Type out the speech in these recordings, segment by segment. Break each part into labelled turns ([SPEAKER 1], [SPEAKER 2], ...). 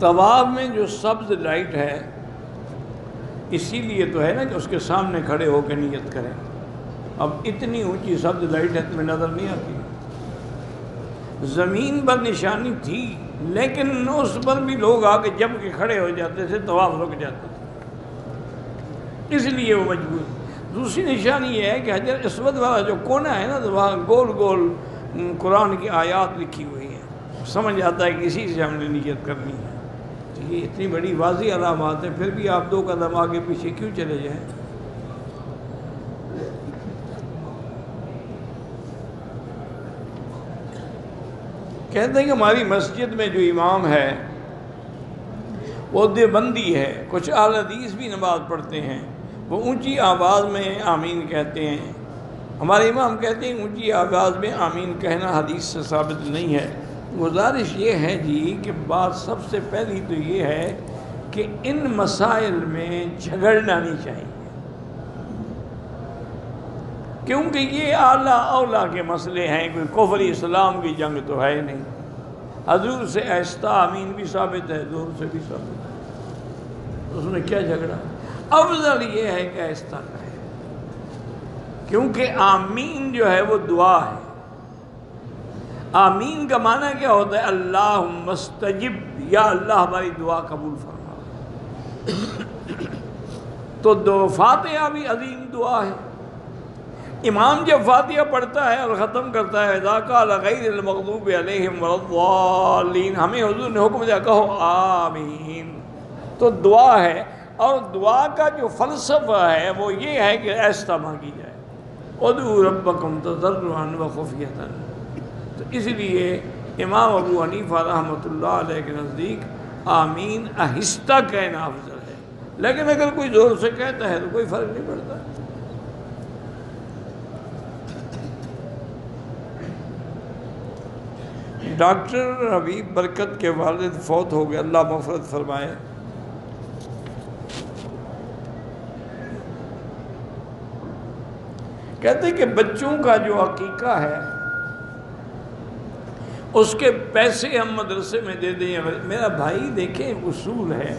[SPEAKER 1] طواف میں جو سبز لائٹ ہے اسی لیے تو ہے نا کہ اس کے سامنے کھڑے ہو کے نیت کریں. اب اتنی اونچی سبز لائٹ ہے تمہیں نظر نہیں آتی. زمین پر نشانی تھی لیکن اس پر بھی لوگ آ کے جم کے کھڑے ہو جاتے تھے, طواف رک جاتے تھے, اس لیے وہ مجبور. دوسری نشانی یہ ہے کہ حجر اسود والا جو کونا ہے نا, تو وہاں گول گول قرآن کی آیات لکھی ہوئی ہیں, سمجھ آتا ہے کہ اسی سے ہم نے نیت کرنی ہے. تو یہ اتنی بڑی واضح علامات ہیں, پھر بھی آپ 2 قدم آگے پیچھے کیوں چلے جائیں؟ کہتے ہیں کہ ہماری مسجد میں جو امام ہے وہ دیوبندی ہے, کچھ اہل حدیث بھی نماز پڑھتے ہیں, وہ اونچی آواز میں آمین کہتے ہیں. ہمارے امام کہتے ہیں اونچی آواز میں آمین کہنا حدیث سے ثابت نہیں ہے. گزارش یہ ہے جی کہ بات سب سے پہلی تو یہ ہے کہ ان مسائل میں جھگڑنا نہیں چاہیے, کیونکہ یہ اعلیٰ اولیٰ کے مسئلے ہیں, کوئی کفر اسلام کی جنگ تو ہے نہیں. حضور سے آہستہ آمین بھی ثابت ہے, زور سے بھی ثابت ہے, اس میں کیا جھگڑا؟ افضل یہ ہے کہ آہستہ کہے, کیونکہ آمین جو ہے وہ دعا ہے. آمین کا معنی کیا ہوتا ہے؟ اللہم استجب, یا اللہ ہماری دعا قبول فرما. تو فاتحہ بھی عظیم دعا ہے. امام جب فاتحہ پڑھتا ہے اور ختم کرتا ہے اذا قال غیر المغضوب علیہم ولا الضالین, ہمیں حضور نے حکم دیا کہو آمین, تو دعا ہے. اور دعا کا جو فلسفہ ہے وہ یہ ہے کہ آہستہ مانگی جائے, ادعوا ربکم تضرعا وخفیۃ. تو اس لیے امام ابو حنیفہ رحمۃ اللہ علیہ کے نزدیک آمین آہستہ کہنا افضل ہے, لیکن اگر کوئی زور سے کہتا ہے تو کوئی فرق نہیں پڑتا. ڈاکٹر حبیب برکت کے والد فوت ہو گئے, اللہ مغفرت فرمائے. کہتے ہیں کہ بچوں کا جو عقیقہ ہے اس کے پیسے ہم مدرسے میں دے دیں. میرا بھائی دیکھیں اصول ہے,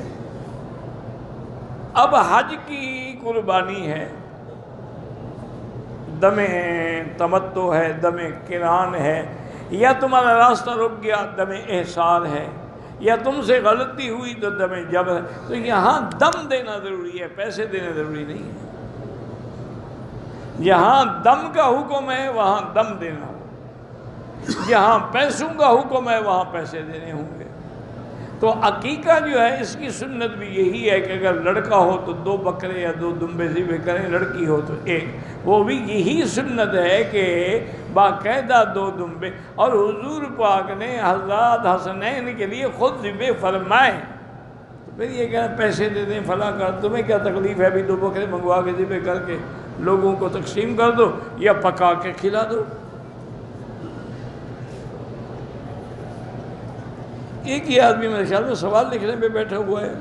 [SPEAKER 1] اب حج کی قربانی ہے, دم تمتع ہے, دم قران ہے, یا تمہارا راستہ رک گیا دم احسان ہے, یا تم سے غلطی ہوئی تو دم جبر ہے. تو یہاں دم دینا ضروری ہے, پیسے دینا ضروری نہیں ہے. جہاں دم کا حکم ہے وہاں دم دینا, جہاں پیسوں کا حکم ہے وہاں پیسے دینے ہوں گے. تو عقیقہ جو ہے اس کی سنت بھی یہی ہے کہ اگر لڑکا ہو تو 2 بکرے یا 2 دمبے ذبح کریں, لڑکی ہو تو 1. وہ بھی یہی سنت ہے کہ باقاعدہ 2 دمبے. اور حضور پاک نے حضرات حسنین کے لیے خود ذبح فرمائے. تو پھر یہ کہنا پیسے دے دیں فلاں کر, تمہیں کیا تکلیف ہے؟ بھی 2 بکرے منگوا کے ذبح کر کے لوگوں کو تقسیم کر دو یا پکا کے کھلا دو. ایک ہی آدمی میرے خیال میں سوال لکھنے پہ بیٹھا ہوا ہے,